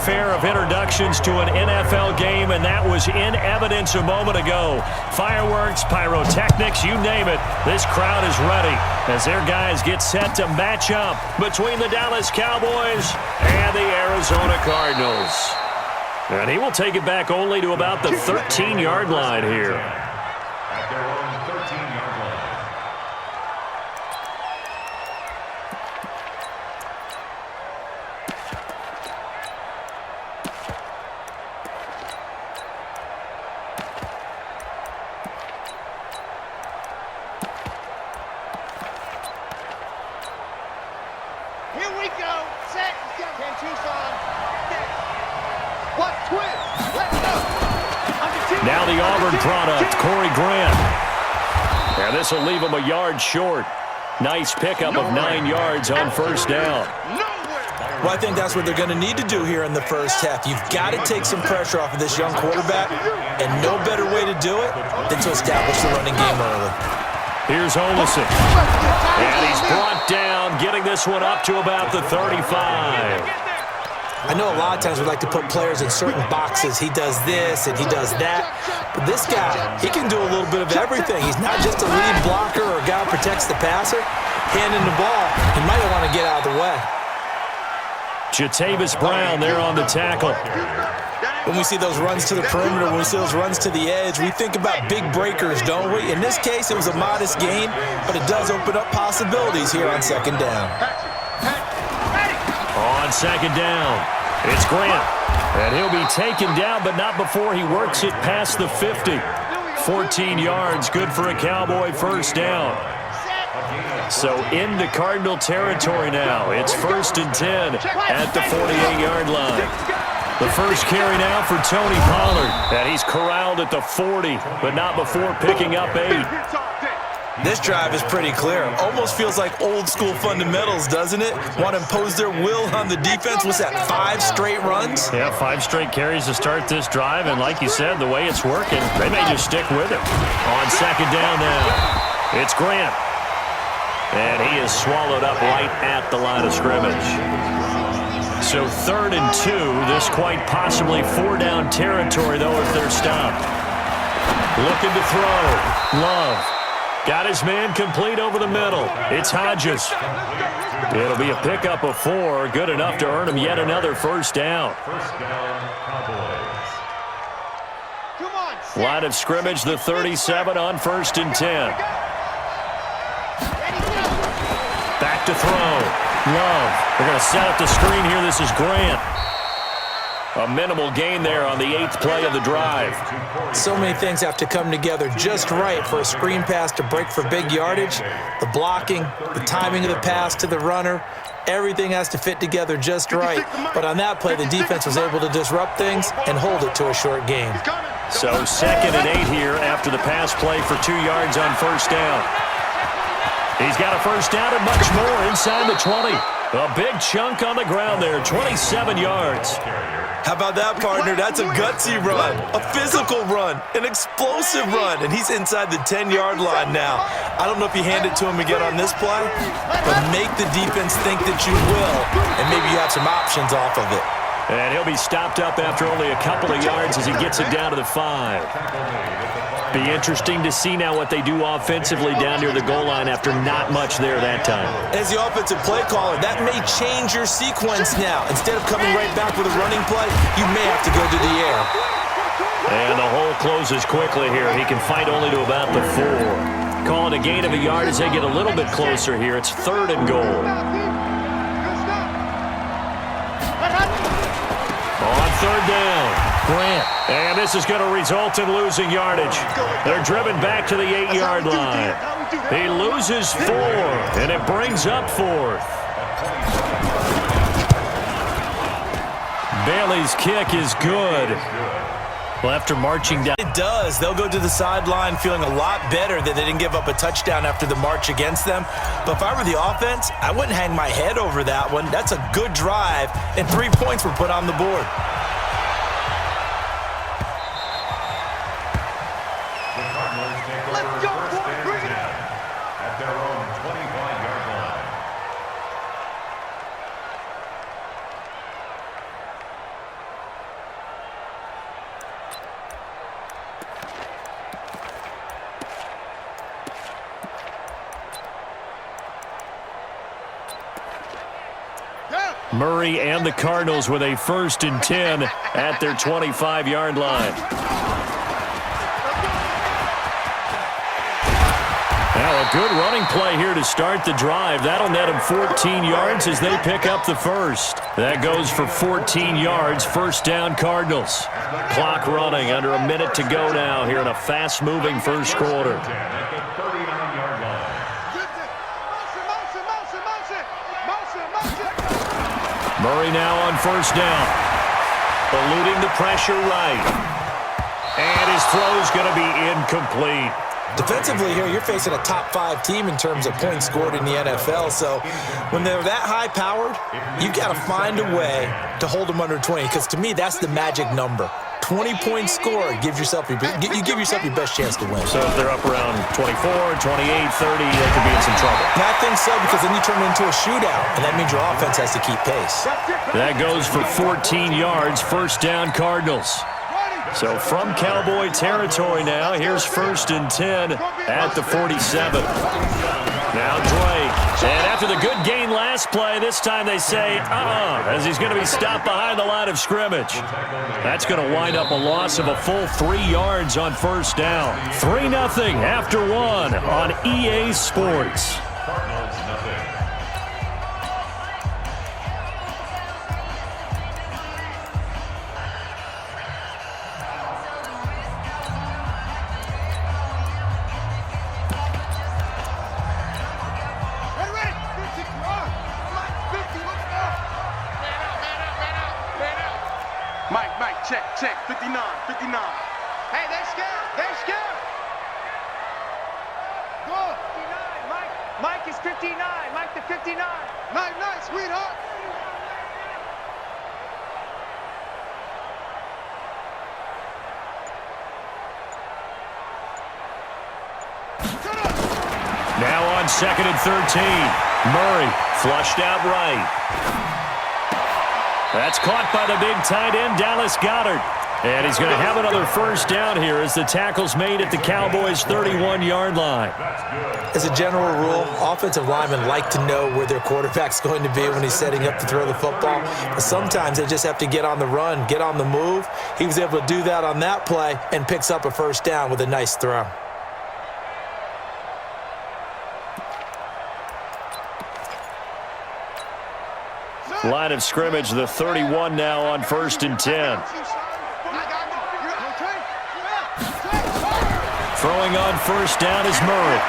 fanfare of introductions to an NFL game, and that was in evidence a moment ago. Fireworks, pyrotechnics, you name it. This crowd is ready as their guys get set to match up between the Dallas Cowboys and the Arizona Cardinals. And he will take it back only to about the 13-yard line here. At their own 13-yard line. Here we go. Set. 10 Tucson. What twist? Let's go. Now the Auburn product, Corey Grant. And this will leave him a yard short. Nice pickup of 9 yards on first down. Well, I think that's what they're going to need to do here in the first half. You've got to take some pressure off of this young quarterback, and no better way to do it than to establish the running game early. Here's Olsen. And he's brought down, getting this one up to about the 35. I know a lot of times we like to put players in certain boxes. He does this and he does that. But this guy, he can do a little bit of everything. He's not just a lead blocker or a guy who protects the passer. Handing the ball, he might want to get out of the way. Jatavis Brown there on the tackle. When we see those runs to the perimeter, when we see those runs to the edge, we think about big breakers, don't we? In this case, it was a modest gain, but it does open up possibilities here on second down. On second down, it's Grant. And he'll be taken down, but not before he works it past the 50. 14 yards, good for a Cowboy first down. So into Cardinal territory now. It's 1st and 10 at the 48-yard line. The first carry now for Tony Pollard. And he's corralled at the 40, but not before picking up 8. This drive is pretty clear. Almost feels like old school fundamentals, doesn't it? Want to impose their will on the defense. What's that, 5 straight runs? Yeah, 5 straight carries to start this drive. And like you said, the way it's working, they may just stick with it. On second down now, it's Grant. And he is swallowed up right at the line of scrimmage. So 3rd and 2, this quite possibly 4-down territory, though, if they're stopped. Looking to throw. Love. Got his man complete over the middle. It's Hodges. It'll be a pickup of 4, good enough to earn him yet another first down. First down, Cowboys. Line of scrimmage, the 37 on 1st and 10. Back to throw. Love. They're going to set up the screen here. This is Grant. A minimal gain there on the 8th play of the drive. So many things have to come together just right for a screen pass to break for big yardage. The blocking, the timing of the pass to the runner, everything has to fit together just right. But on that play, the defense was able to disrupt things and hold it to a short game. So 2nd and 8 here after the pass play for 2 yards on first down. He's got a first down and much more inside the 20. A big chunk on the ground there, 27 yards. How about that, partner? That's a gutsy run, a physical run, an explosive run, and he's inside the 10-yard line now. I don't know if you hand it to him again on this play, but make the defense think that you will, and maybe you have some options off of it. And he'll be stopped up after only a couple of yards as he gets it down to the 5. Be interesting to see now what they do offensively down near the goal line after not much there that time. As the offensive play caller, that may change your sequence now. Instead of coming right back with a running play, you may have to go to the air. And the hole closes quickly here. He can fight only to about the 4. Calling a gain of a yard as they get a little bit closer here. It's 3rd and goal. On 3rd down, Grant. And this is going to result in losing yardage. They're driven back to the 8-yard line. He loses 4, and it brings up 4th. Bailey's kick is good. Well, after marching down. It does. They'll go to the sideline feeling a lot better that they didn't give up a touchdown after the march against them. But if I were the offense, I wouldn't hang my head over that one. That's a good drive, and 3 points were put on the board. The Cardinals take over 1st and 10 at their own 25-yard line. Murray and the Cardinals with a 1st and 10 at their 25-yard line. Now a good running play here to start the drive. That'll net them 14 yards as they pick up the first. That goes for 14 yards, 1st down Cardinals. Clock running, under a minute to go now here in a fast-moving 1st quarter. Murray now on 1st down. Eluding the pressure right. And his throw's going to be incomplete. Defensively here, you're facing a top 5 team in terms of points scored in the NFL. So when they're that high-powered, you've got to find a way to hold them under 20. Because to me, that's the magic number. 20-point score, you give yourself your best chance to win. So if they're up around 24, 28, 30, they could be in some trouble. And I think so, because then you turn it into a shootout, and that means your offense has to keep pace. That goes for 14 yards, 1st down Cardinals. So from Cowboy territory now, here's 1st and 10 at the 47. Now Drake. And after the good gain last play, this time they say, as he's going to be stopped behind the line of scrimmage. That's going to wind up a loss of a full 3 yards on 1st down. 3-0 after 1 on EA Sports. Check, 59. Hey, they're scared. Go. 59, Mike is 59. Mike the 59. Nice, sweetheart. Now on 2nd and 13. Murray flushed out right. That's caught by the big tight end, Dallas Goedert. And he's going to have another 1st down here as the tackle's made at the Cowboys' 31-yard line. As a general rule, offensive linemen like to know where their quarterback's going to be when he's setting up to throw the football. But sometimes they just have to get on the run, get on the move. He was able to do that on that play and picks up a 1st down with a nice throw. Line of scrimmage, the 31 now on 1st and 10. Throwing on 1st down is Murray.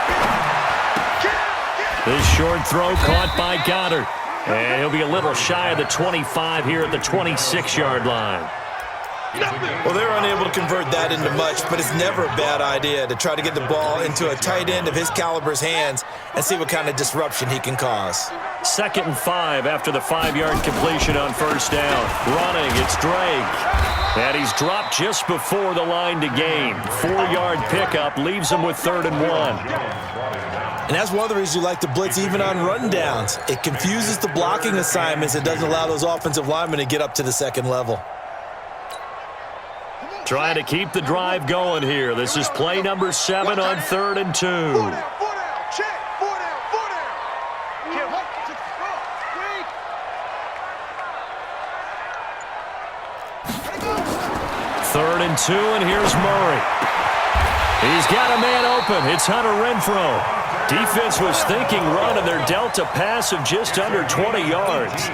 This short throw caught by Goedert. And he'll be a little shy of the 25 here at the 26-yard line. Well, they're unable to convert that into much, but it's never a bad idea to try to get the ball into a tight end of his caliber's hands and see what kind of disruption he can cause. 2nd and 5 after the 5-yard completion on 1st down. Running, it's Drake. And he's dropped just before the line to gain. 4-yard pickup leaves him with 3rd and 1. And that's one of the reasons you like to blitz even on rundowns. It confuses the blocking assignments. It doesn't allow those offensive linemen to get up to the 2nd level. Trying to keep the drive going here. This is play number 7 on 3rd and 2. 3rd and 2, and here's Murray. He's got a man open. It's Hunter Renfrow. Defense was thinking run, and they're dealt a pass of just under 20 yards.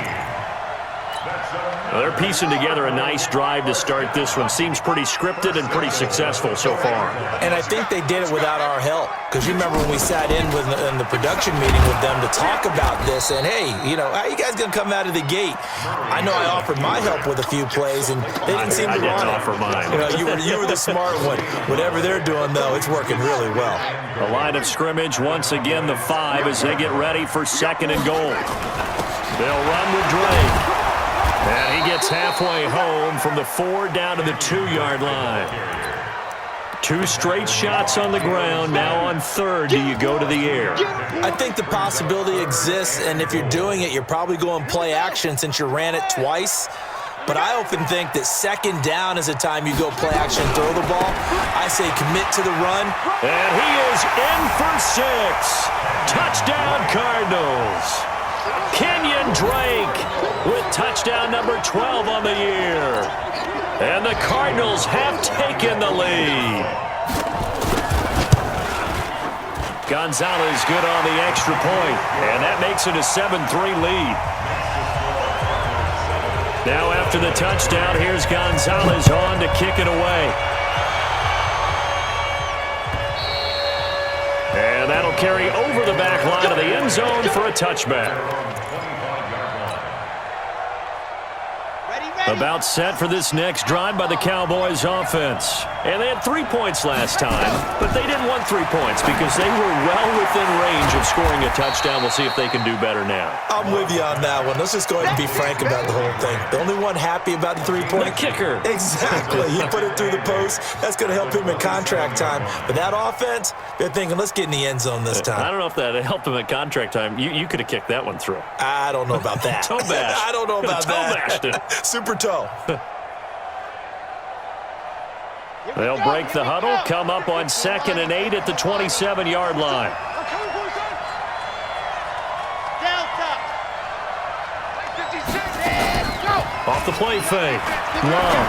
Well, they're piecing together a nice drive to start this one. Seems pretty scripted and pretty successful so far. And I think they did it without our help. Because you remember when we sat in the production meeting with them to talk about this, and hey, how you guys going to come out of the gate? I know I offered my help with a few plays, and they didn't seem to want it. I didn't offer mine. You were the smart one. Whatever they're doing, though, it's working really well. The line of scrimmage, once again, the 5 as they get ready for 2nd and goal. They'll run with Drake. And he gets halfway home from the 4 down to the 2-yard line. 2 straight shots on the ground. Now on 3rd, do you go to the air? I think the possibility exists, and if you're doing it, you're probably going play action since you ran it twice. But I often think that 2nd down is a time you go play action and throw the ball. I say commit to the run. And he is in for 6. Touchdown, Cardinals. Kenyon Drake with touchdown number 12 on the year. And the Cardinals have taken the lead. Gonzalez good on the extra point, and that makes it a 7-3 lead. Now after the touchdown, here's Gonzalez on to kick it away. And that'll carry over the back line of the end zone for a touchback. About set for this next drive by the Cowboys offense. And they had 3 points last time, but they didn't want 3 points because they were well within range of scoring a touchdown. We'll see if they can do better now. I'm with you on that one. Let's just go ahead and be frank about the whole thing. The only one happy about the 3-point? The kicker. Exactly. He put it through the post. That's going to help him in contract time. But that offense, they're thinking, let's get in the end zone this time. I don't know if that helped him at contract time. You could have kicked that one through. I don't know about that. Toe bash. I don't know about Toe bashed it. Super toe. They'll break the huddle, come up on 2nd and 8 at the 27-yard line. Off the play fake. Love.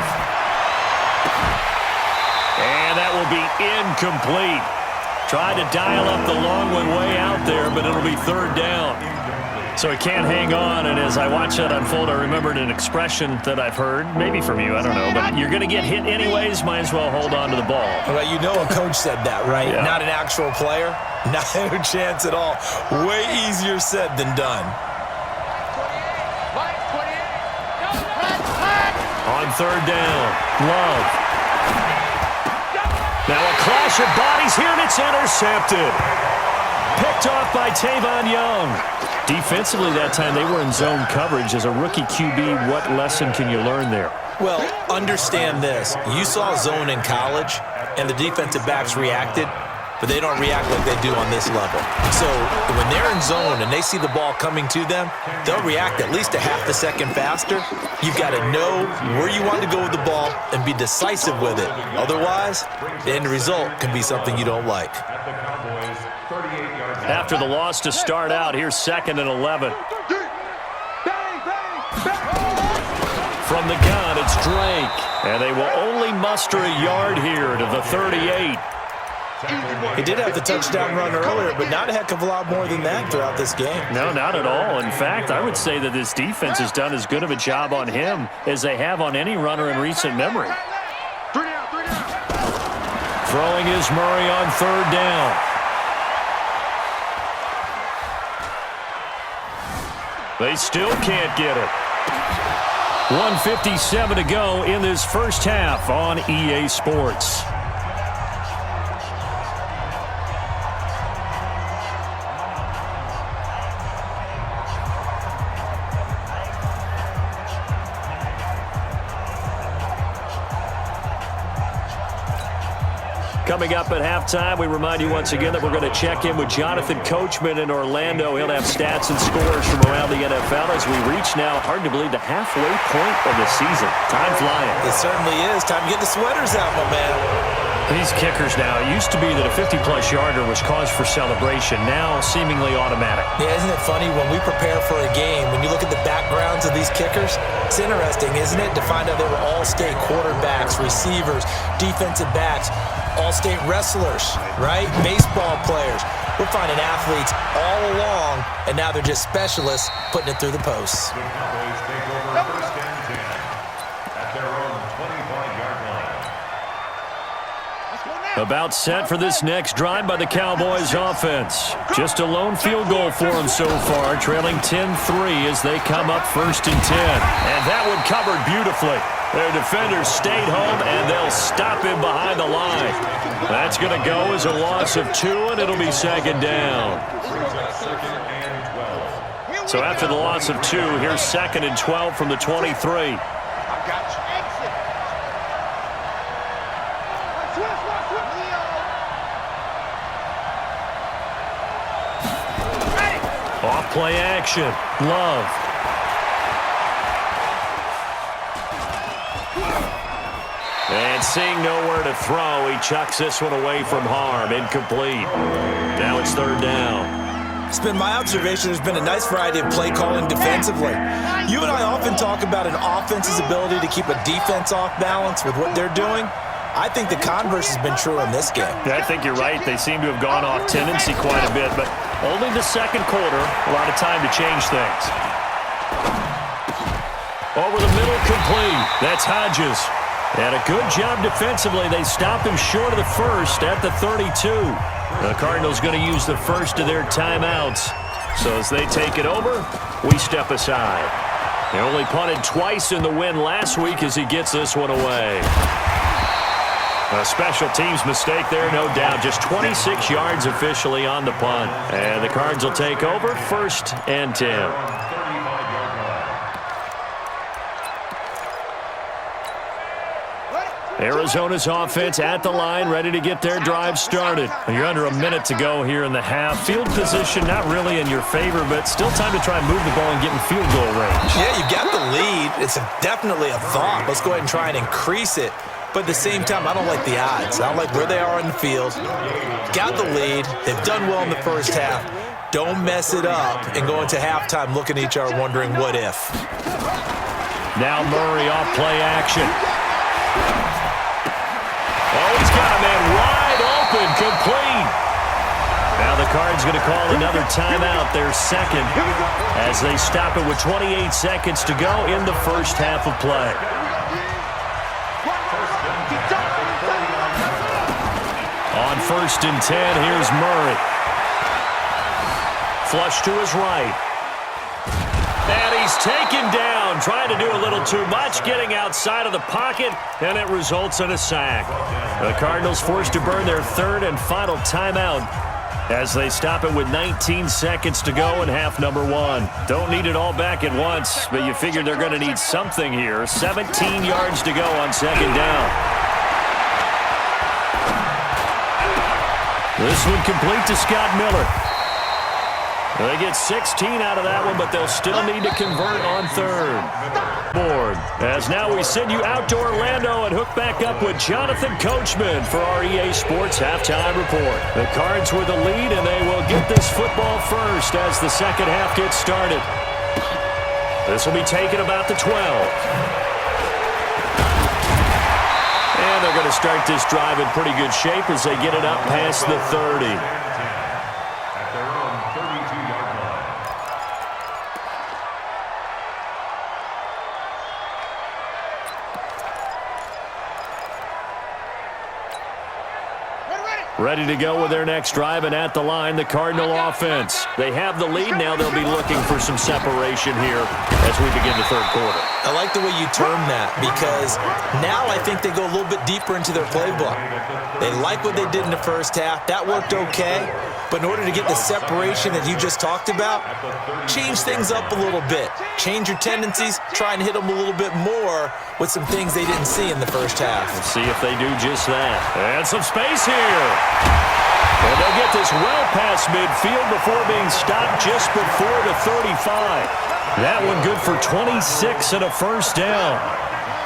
And that will be incomplete. Tried to dial up the long one way out there, but it'll be 3rd down. So he can't hang on, and as I watch that unfold, I remembered an expression that I've heard, maybe from you, I don't know, but you're going to get hit anyways, might as well hold on to the ball. Well, you know a coach said that, right? Yeah. Not an actual player. Not a chance at all. Way easier said than done. On 3rd down, Love. Now a clash of bodies here, and it's intercepted. Picked off by Tavon Young. Defensively that time, they were in zone coverage. As a rookie QB, what lesson can you learn there? Well, understand this. You saw zone in college, and the defensive backs reacted, but they don't react like they do on this level. So when they're in zone and they see the ball coming to them, they'll react at least a half a second faster. You've got to know where you want to go with the ball and be decisive with it. Otherwise, the end result can be something you don't like. After the loss to start out, here's 2nd and 11. From the gun, it's Drake. And they will only muster a yard here to the 38. He did have the touchdown run earlier, but not a heck of a lot more than that throughout this game. No, not at all. In fact, I would say that this defense has done as good of a job on him as they have on any runner in recent memory. Throwing is Murray on 3rd down. They still can't get it. 1:57 to go in this first half on EA Sports. Coming up at halftime, we remind you once again that we're going to check in with Jonathan Coachman in Orlando. He'll have stats and scores from around the NFL as we reach now, hard to believe, the halfway point of the season. Time flying. It certainly is. Time to get the sweaters out, my man. These kickers now, it used to be that a 50-plus yarder was cause for celebration. Now, seemingly automatic. Yeah, isn't it funny when we prepare for a game, when you look at the backgrounds of these kickers, it's interesting, isn't it, to find out they were all-state quarterbacks, receivers, defensive backs, all-state wrestlers, right? Baseball players. We're finding athletes all along, and now they're just specialists putting it through the posts. The Cowboys take over 1st and 10 at their own 25-yard line. About set for this next drive by the Cowboys offense. Just a lone field goal for them so far, trailing 10-3 as they come up 1st and 10. And that one covered beautifully. Their defenders stayed home, and they'll stop him behind the line. That's going to go as a loss of 2, and it'll be 2nd down. So after the loss of 2, here's 2nd and 12 from the 23. Off play action. Love. And seeing nowhere to throw, he chucks this one away from harm. Incomplete. Now it's 3rd down. It's been my observation there's been a nice variety of play calling defensively. You and I often talk about an offense's ability to keep a defense off balance with what they're doing. I think the converse has been true in this game. Yeah, I think you're right. They seem to have gone off tendency quite a bit, but only the second quarter, a lot of time to change things. Over the middle, complete. That's Hodges. And a good job defensively. They stop him short of the first at the 32. The Cardinals going to use the first of their timeouts. So as they take it over, we step aside. They only punted twice in the win last week as he gets this one away. A special teams mistake there, no doubt. Just 26 yards officially on the punt. And the Cards will take over, 1st and 10. Arizona's offense at the line, ready to get their drive started. You're under a minute to go here in the half. Field position not really in your favor, but still time to try and move the ball and get in field goal range. Yeah, you got the lead. It's definitely a thought. Let's go ahead and try and increase it. But at the same time, I don't like the odds. I don't like where they are in the field. Got the lead. They've done well in the first half. Don't mess it up and go into halftime looking at each other wondering what if. Now Murray off play action. Oh, he's got a man wide open, complete. Now the Cards going to call another timeout, their second, as they stop it with 28 seconds to go in the first half of play. On 1st and 10, here's Murray. Flush to his right. And he's taken down, trying to do a little too much, getting outside of the pocket, and it results in a sack. The Cardinals forced to burn their 3rd and final timeout as they stop it with 19 seconds to go in half number 1. Don't need it all back at once, but you figure they're going to need something here. 17 yards to go on 2nd down. This one complete to Scott Miller. They get 16 out of that one, but they'll still need to convert on 3rd. Board. As now we send you out to Orlando and hook back up with Jonathan Coachman for our EA Sports Halftime Report. The Cards with the lead, and they will get this football first as the second half gets started. This will be taken about the 12. And they're going to start this drive in pretty good shape as they get it up past the 30. Ready to go with their next drive, and at the line, the Cardinal offense. They have the lead. Now they'll be looking for some separation here as we begin the 3rd quarter. I like the way you term that because now I think they go a little bit deeper into their playbook. They like what they did in the first half. That worked okay. But in order to get the separation that you just talked about, change things up a little bit. Change your tendencies. Try and hit them a little bit more with some things they didn't see in the first half. Let's see if they do just that. And some space here. And they'll get this well past midfield before being stopped just before the 35. That one good for 26 and a 1st down.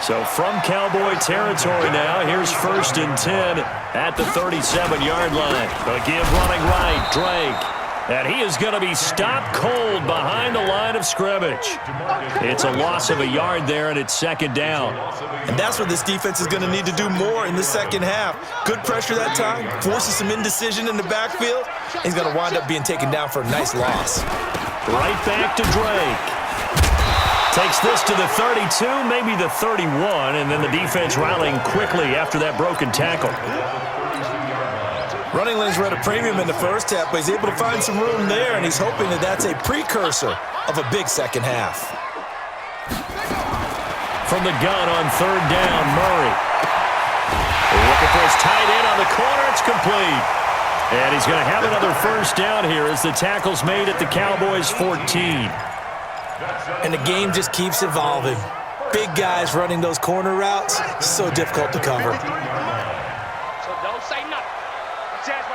So from Cowboy territory now, here's 1st and 10 at the 37-yard line. Again running right, Drake. And he is going to be stopped cold behind the line of scrimmage. It's a loss of a yard there, and it's 2nd down. And that's what this defense is going to need to do more in the second half. Good pressure that time, forces some indecision in the backfield. He's going to wind up being taken down for a nice loss. Right back to Drake. Takes this to the 32, maybe the 31, and then the defense rallying quickly after that broken tackle. Running lanes were at a premium in the first half, but he's able to find some room there, and he's hoping that that's a precursor of a big second half. From the gun on 3rd down, Murray. Looking for his tight end on the corner. It's complete. And he's going to have another 1st down here as the tackle's made at the Cowboys' 14. And the game just keeps evolving. Big guys running those corner routes, so difficult to cover. So don't say nothing. Watch that.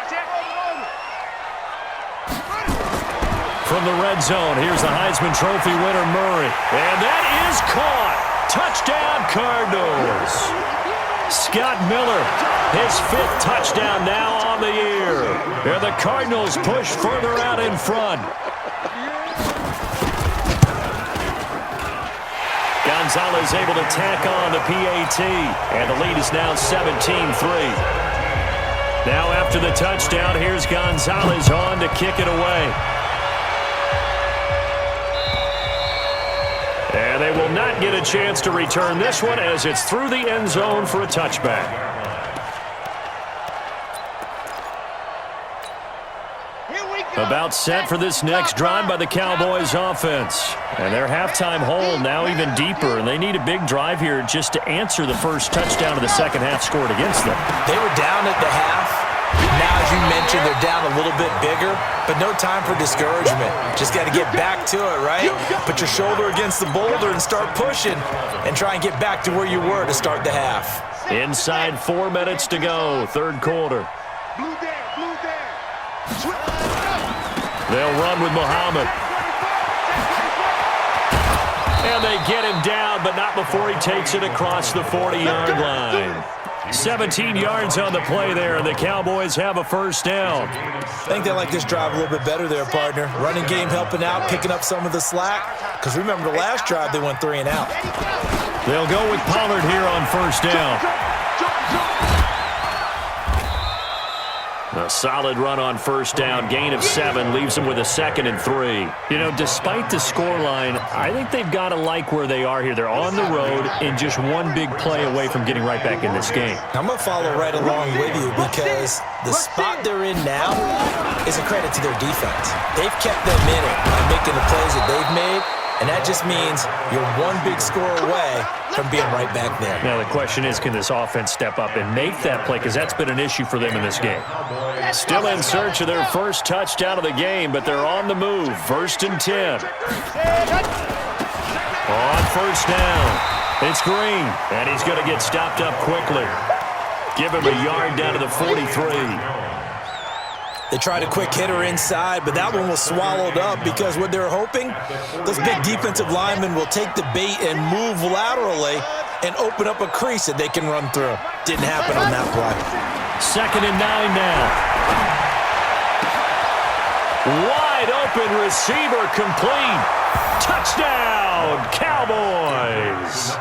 From the red zone, here's the Heisman Trophy winner, Murray. And that is caught. Touchdown, Cardinals. Scott Miller, His 5th touchdown now on the year. And the Cardinals push further out in front. Gonzalez able to tack on the PAT. And the lead is now 17-3. Now after the touchdown, here's Gonzalez on to kick it away. And they will not get a chance to return this one as it's through the end zone for a touchback. About set for this next drive by the Cowboys offense. And their halftime hole now even deeper, and they need a big drive here just to answer the first touchdown of the second half scored against them. They were down at the half. Now, as you mentioned, they're down a little bit bigger, but no time for discouragement. Just got to get back to it, right? Put your shoulder against the boulder and start pushing and try and get back to where you were to start the half. Inside 4 minutes to go, third quarter. They'll run with Muhammad. And they get him down, but not before he takes it across the 40-yard line. 17 yards on the play there, and the Cowboys have a first down. I think they like this drive a little bit better there, partner. Running game helping out, picking up some of the slack. Because remember, the last drive, they went 3 and out. They'll go with Pollard here on first down. A solid run on first down. Gain of 7 leaves them with a 2nd and 3. You know, despite the scoreline, I think they've got to like where they are here. They're on the road and just one big play away from getting right back in this game. I'm going to follow right along with you because the spot they're in now is a credit to their defense. They've kept them in it by making the plays that they've made, and that just means you're one big score away from being right back there. Now, the question is, can this offense step up and make that play? Because that's been an issue for them in this game. Still in search of their first touchdown of the game, but they're on the move. 1st and 10. On first down, it's Green, and he's going to get stopped up quickly. Give him a yard down to the 43. They tried a quick hitter inside, but that one was swallowed up because what they're hoping, those big defensive linemen will take the bait and move laterally and open up a crease that they can run through. Didn't happen on that play. 2nd and 9 now. Wide open receiver complete. Touchdown, Cowboys.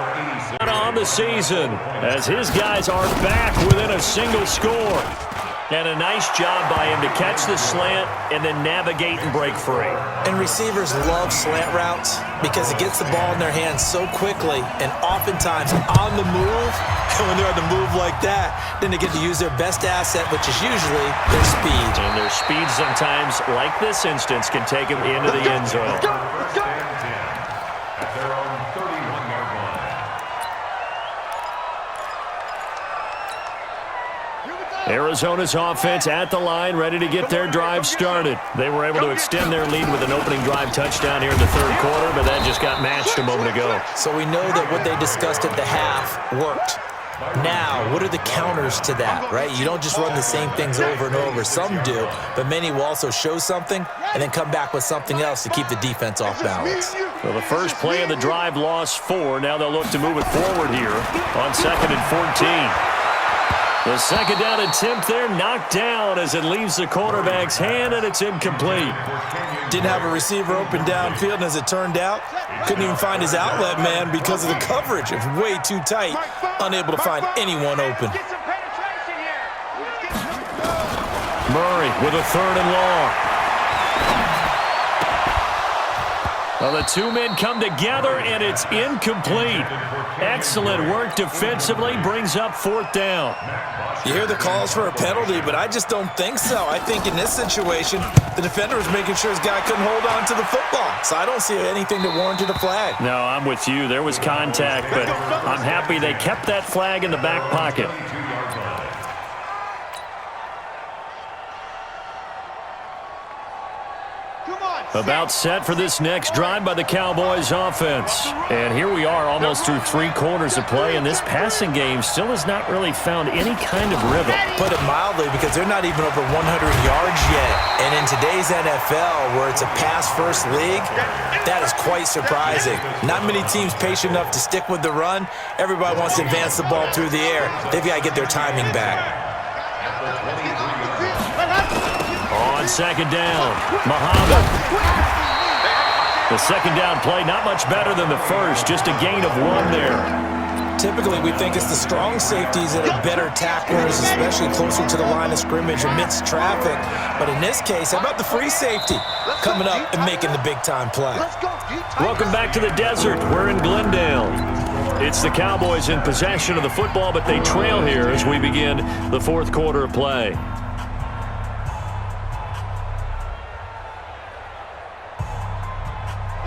On the season as his guys are back within a single score. And a nice job by him to catch the slant and then navigate and break free. And receivers love slant routes because it gets the ball in their hands so quickly and oftentimes on the move. And when they're on the move like that, then they get to use their best asset, which is usually their speed. And their speed sometimes, like this instance, can take them into the end zone. At their own 31-yard line. Arizona's offense at the line, ready to get their drive started. They were able to extend their lead with an opening drive touchdown here in the third quarter, but that just got matched a moment ago. So we know that what they discussed at the half worked. Now, what are the counters to that, right? You don't just run the same things over and over. Some do, but many will also show something and then come back with something else to keep the defense off balance. Well, the first play of the drive lost 4. Now they'll look to move it forward here on 2nd and 14. The second down attempt there knocked down as it leaves the quarterback's hand, and it's incomplete. Didn't have a receiver open downfield, and as it turned out, couldn't even find his outlet man because of the coverage. It was way too tight, unable to find anyone open. Murray with a 3rd and long. Well, the two men come together, and it's incomplete. Excellent work defensively, brings up 4th down. You hear the calls for a penalty, but I just don't think so. I think in this situation, the defender was making sure his guy couldn't hold on to the football. So I don't see anything that warranted a flag. No, I'm with you. There was contact, but I'm happy they kept that flag in the back pocket. About set for this next drive by the Cowboys offense. And here we are almost through 3 quarters of play, and this passing game still has not really found any kind of rhythm. Put it mildly, because they're not even over 100 yards yet. And in today's NFL, where it's a pass-first league, that is quite surprising. Not many teams patient enough to stick with the run. Everybody wants to advance the ball through the air. They've got to get their timing back. On second down, Muhammad. The second down play, not much better than the first, just a gain of 1 there. Typically, we think it's the strong safeties that are better tacklers, especially closer to the line of scrimmage amidst traffic. But in this case, how about the free safety coming up and making the big-time play? Welcome back to the desert. We're in Glendale. It's the Cowboys in possession of the football, but they trail here as we begin the fourth quarter of play.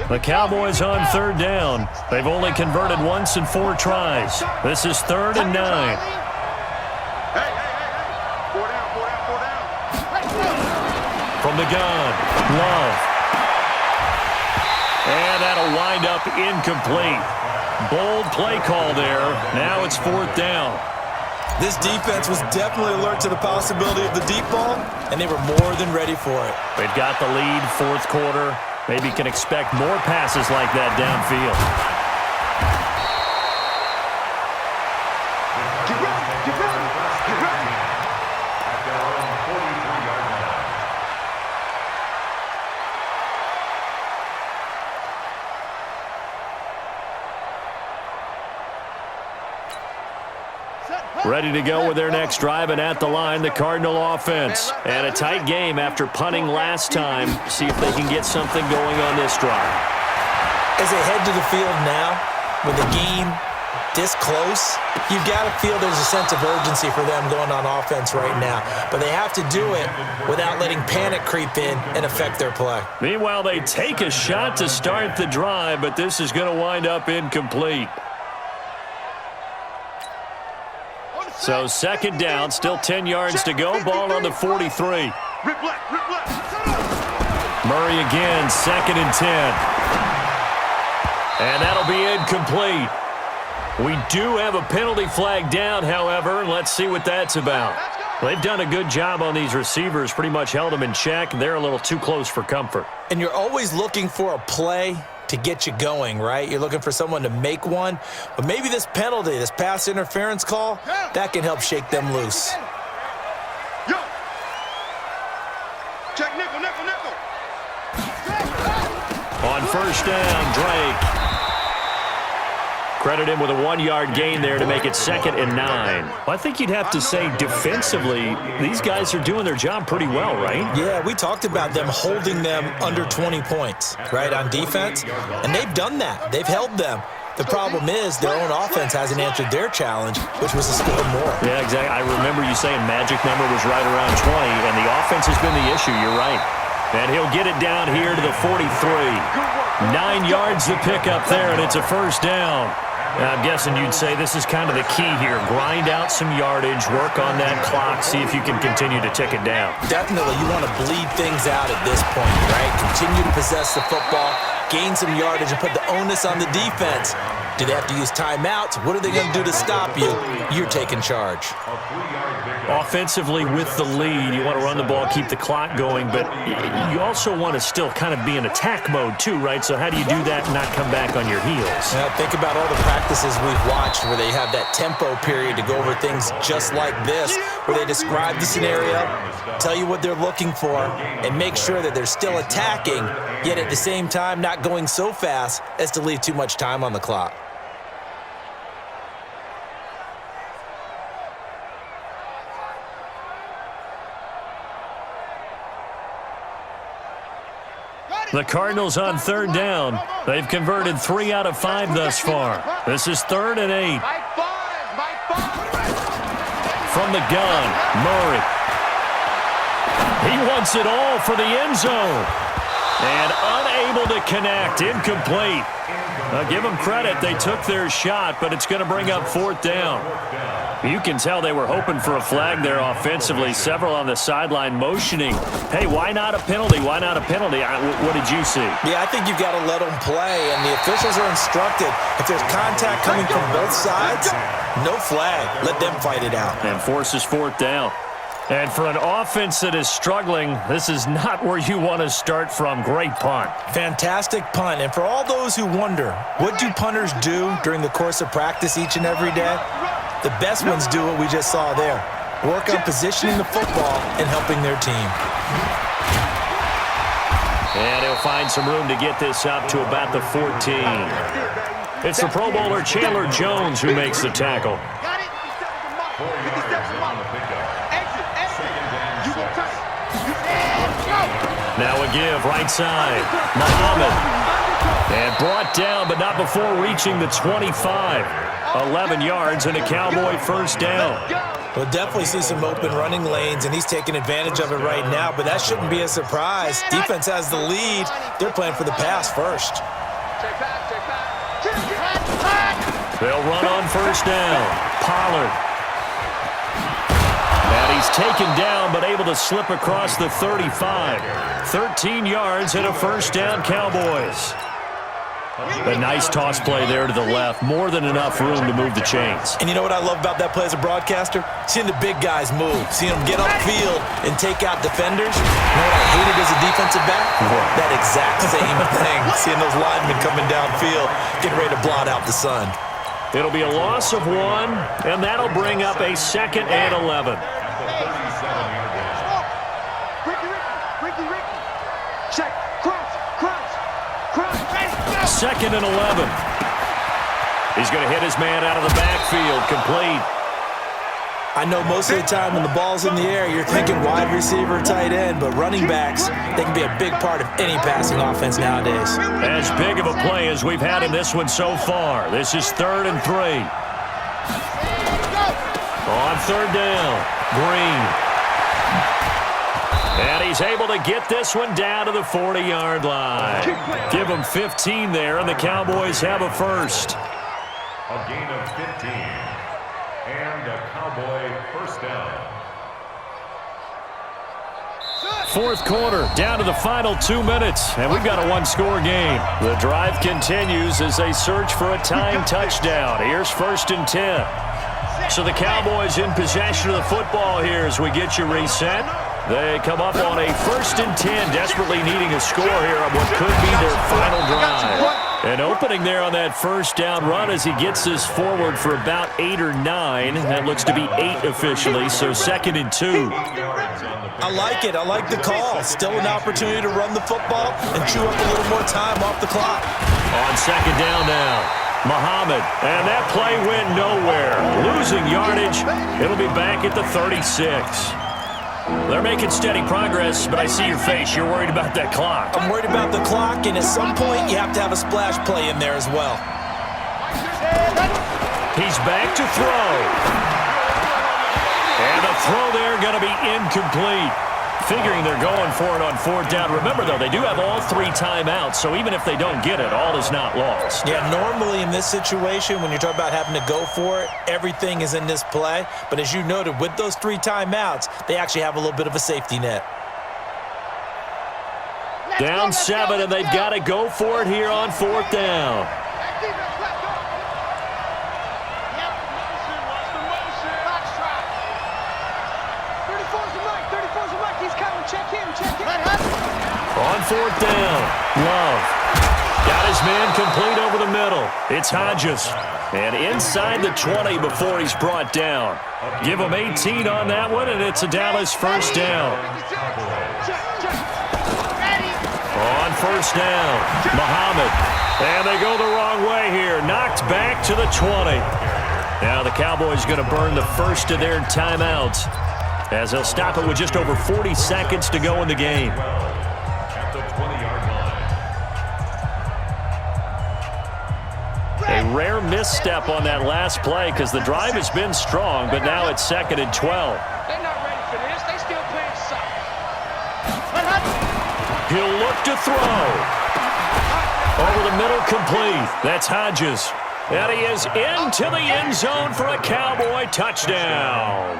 The Cowboys on third down. They've only converted once in 4 tries. This is 3rd and 9. From the gun, Love. And that'll wind up incomplete. Bold play call there. Now it's 4th down. This defense was definitely alert to the possibility of the deep ball, and they were more than ready for it. They've got the lead, fourth quarter. Maybe can expect more passes like that downfield. Get ready. At their own 43-yard line. Ready to go with their next drive, and at the line, the Cardinal offense. And a tight game after punting last time. See if they can get something going on this drive. As they head to the field now, with the game this close, you've got to feel there's a sense of urgency for them going on offense right now. But they have to do it without letting panic creep in and affect their play. Meanwhile, they take a shot to start the drive, but this is going to wind up incomplete. So second down, still 10 yards to go. Ball on the 43. Murray again, 2nd and 10. And that'll be incomplete. We do have a penalty flag down, however. Let's see what that's about. They've done a good job on these receivers, pretty much held them in check. They're a little too close for comfort. And you're always looking for a play to get you going, right? You're looking for someone to make one. But maybe this penalty, this pass interference call, that can help shake them loose. Yo. Check nickel. On first down, Drake. Credit him with a 1-yard gain there to make it 2nd and 9. Well, I think you'd have to say defensively, these guys are doing their job pretty well, right? Yeah, we talked about them holding them under 20 points, right, on defense. And they've done that. They've held them. The problem is their own offense hasn't answered their challenge, which was to score more. Yeah, exactly. I remember you saying magic number was right around 20, and the offense has been the issue. You're right. And he'll get it down here to the 43. 9 yards to pick up there, and it's a first down. I'm guessing you'd say this is kind of the key here. Grind out some yardage, work on that clock, see if you can continue to tick it down. Definitely, you want to bleed things out at this point, right? Continue to possess the football, gain some yardage, and put the onus on the defense. Do they have to use timeouts? What are they going to do to stop you? You're taking charge. Offensively, with the lead, you want to run the ball, keep the clock going, but you also want to still kind of be in attack mode too, right? So how do you do that and not come back on your heels? Now, think about all the practices we've watched where they have that tempo period to go over things just like this, where they describe the scenario, tell you what they're looking for, and make sure that they're still attacking, yet at the same time not going so fast as to leave too much time on the clock. The Cardinals on third down. They've converted 3 out of 5 thus far. This is 3rd and 8. From the gun, Murray. He wants it all for the end zone. And unable to connect, incomplete. Now give them credit, they took their shot, but it's going to bring up 4th down. You can tell they were hoping for a flag there offensively. Several on the sideline motioning. Hey, why not a penalty? Why not a penalty? What did you see? Yeah, I think you've got to let them play, and the officials are instructed. If there's contact coming from both sides, no flag. Let them fight it out. And forces 4th down. And for an offense that is struggling, this is not where you want to start from. Great punt. Fantastic punt. And for all those who wonder, what do punters do during the course of practice each and every day? The best ones do what we just saw there. work on positioning the football and helping their team. And he'll find some room to get this up to about the 14. It's the Pro Bowler Chandler Jones who makes the tackle. Got it. 50 steps him up. Exit. You go touch. Now a give, right side. Muhammad. And brought down, but not before reaching the 25. 11 yards and a Cowboy first down. We'll definitely see some open running lanes, and he's taking advantage of it right now, but that shouldn't be a surprise. Defense has the lead. They're playing for the pass first. Check back. They'll run on first down. Pollard. And he's taken down, but able to slip across the 35. 13 yards and a first down, Cowboys. A nice toss play there to the left. More than enough room to move the chains. And you know what I love about that play as a broadcaster? Seeing the big guys move. Seeing them get upfield and take out defenders. You know what I hated as a defensive back? That exact same thing. Seeing those linemen coming downfield, getting ready to blot out the sun. It'll be a loss of 1, and that'll bring up a 2nd and 11. Ricky. Check. Crunch. 2nd and 11. He's going to hit his man out of the backfield. Complete. I know most of the time when the ball's in the air, you're thinking wide receiver, tight end, but running backs, they can be a big part of any passing offense nowadays. As big of a play as we've had in this one so far. This is 3rd and 3. On 3rd down, Green. And he's able to get this one down to the 40-yard line. Give him 15 there, and the Cowboys have a first. A gain of 15. And a Cowboy first down. 4th quarter, down to the final 2 minutes, and we've got a one-score game. The drive continues as they search for a tying touchdown. Here's 1st and 10. So the Cowboys in possession of the football here as we get you reset. They come up on a 1st and 10, desperately needing a score here on what could be their final drive. And opening there on that first down run as he gets this forward for about 8 or 9. That looks to be 8 officially, so 2nd and 2. I like it. I like the call. Still an opportunity to run the football and chew up a little more time off the clock. On 2nd down now, Muhammad. And that play went nowhere. Losing yardage. It'll be back at the 36. They're making steady progress, but I see your face. You're worried about that clock. I'm worried about the clock, and at some point, you have to have a splash play in there as well. He's back to throw. And the throw there going to be incomplete. Figuring they're going for it on 4th down. Remember, though, they do have all 3 timeouts, so even if they don't get it, all is not lost. Yeah, normally in this situation, when you're talking about having to go for it, everything is in this play. But as you noted, with those 3 timeouts, they actually have a little bit of a safety net. Down 7, and they've got to go for it here on 4th down. On 4th down, Love. Got his man complete over the middle. It's Hodges. And inside the 20 before he's brought down. Give him 18 on that one, and it's a Dallas first down. On 1st down, Muhammad. And they go the wrong way here. Knocked back to the 20. Now the Cowboys going to burn the first of their timeouts as they'll stop it with just over 40 seconds to go in the game. At the 20-yard line. A rare misstep on that last play because the drive has been strong, but now it's 2nd and 12. They're not ready for this. They still playing soft. He'll look to throw. Over the middle, complete. That's Hodges. And he is into the end zone for a Cowboy touchdown.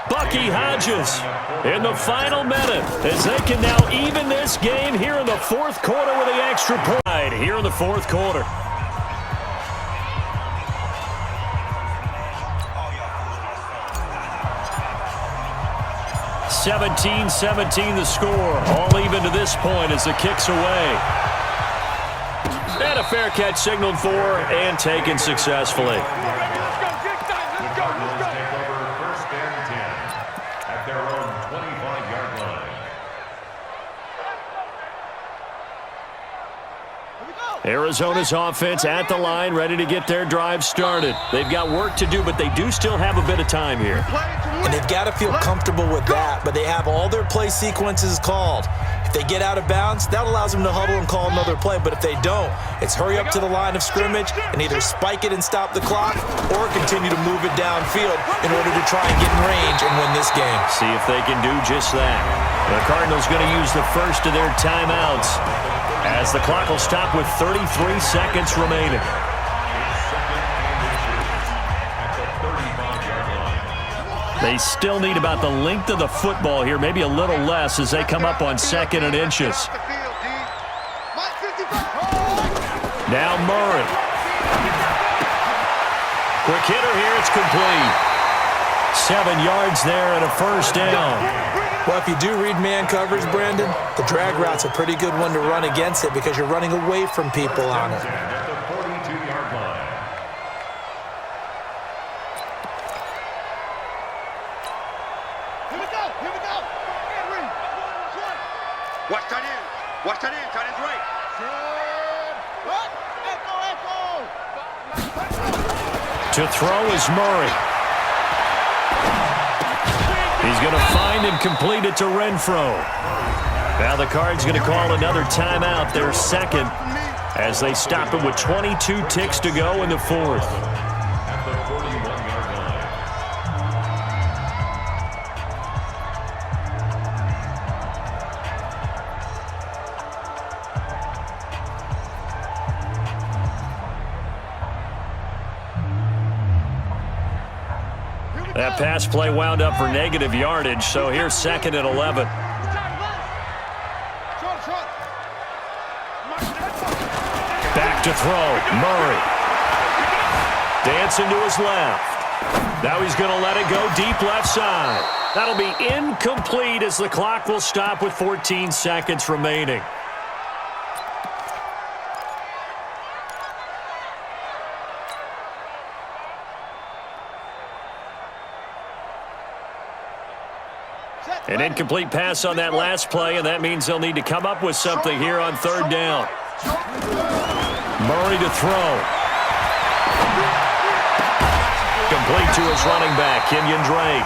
Bucky Hodges in the final minute as they can now even this game here in the 4th quarter with the extra point here in the 4th quarter. (17-17) the score. All even to this point as the kick's away. And a fair catch signaled for and taken successfully. Let's go. Let's go. Take over 1st and Arizona's offense at the line, ready to get their drive started. They've got work to do, but they do still have a bit of time here. And they've got to feel comfortable with that, but they have all their play sequences called. If they get out of bounds, that allows them to huddle and call another play, but if they don't, it's hurry up to the line of scrimmage and either spike it and stop the clock or continue to move it downfield in order to try and get in range and win this game. See if they can do just that. The Cardinals going to use the first of their timeouts as the clock will stop with 33 seconds remaining. They still need about the length of the football here, maybe a little less as they come up on 2nd and inches. Now Murray. Quick hitter here, it's complete. 7 yards there and a first down. Well, if you do read man coverage, Brandon, the drag route's a pretty good one to run against it because you're running away from people on it. At the 42-yard line. Here we go. Watch tight end. Tight end's right. To throw is Murray. He's going to find and complete it to Renfro. Now the Cards going to call another timeout, their second, as they stop it with 22 ticks to go in the fourth. At the 41-yard line. That pass play wound up for negative yardage, so here's 2nd and 11. Back to throw, Murray. Dancing to his left. Now he's going to let it go deep left side. That'll be incomplete as the clock will stop with 14 seconds remaining. An incomplete pass on that last play, and that means they'll need to come up with something here on 3rd down. Murray to throw. Complete to his running back, Kenyon Drake.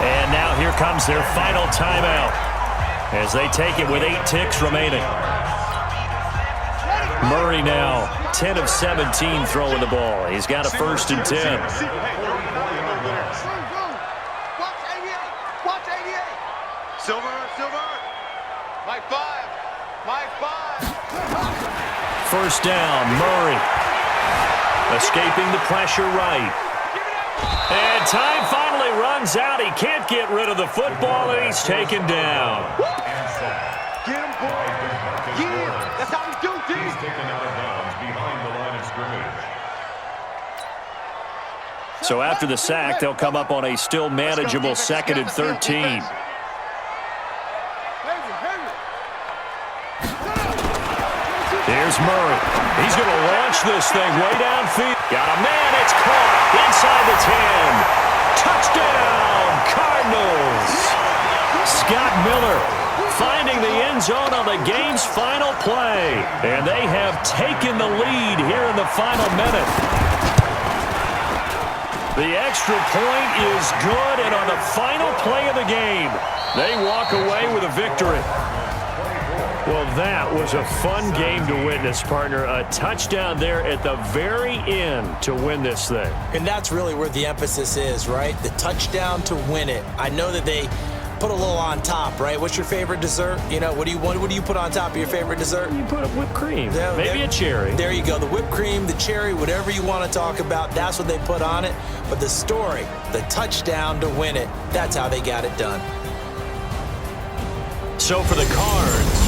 And now here comes their final timeout as they take it with 8 ticks remaining. Murray now 10 of 17 throwing the ball. He's got a 1st and 10. Silver. Mike 5. 1st down, Murray. Escaping the pressure right. And time finally runs out. He can't get rid of the football, and he's taken down. Get him, boy. Yeah, that's how we do, dude. He's taken out of bounds behind the line of scrimmage. So after the sack, they'll come up on a still manageable 2nd and 13. Here's Murray. He's going to launch this thing way downfield. Got a man. It's caught inside the 10. Touchdown, Cardinals. Scott Miller finding the end zone on the game's final play. And they have taken the lead here in the final minute. The extra point is good, and on the final play of the game, they walk away with a victory. Well, that was a fun game to witness, partner. A touchdown there at the very end to win this thing. And that's really where the emphasis is, right? The touchdown to win it. I know that they put a little on top, right? What's your favorite dessert? You know, what do you put on top of your favorite dessert? You put whipped cream, Yeah, maybe a cherry. There you go. The whipped cream, the cherry, whatever you want to talk about, that's what they put on it. But the story, the touchdown to win it, that's how they got it done. So for the Cards,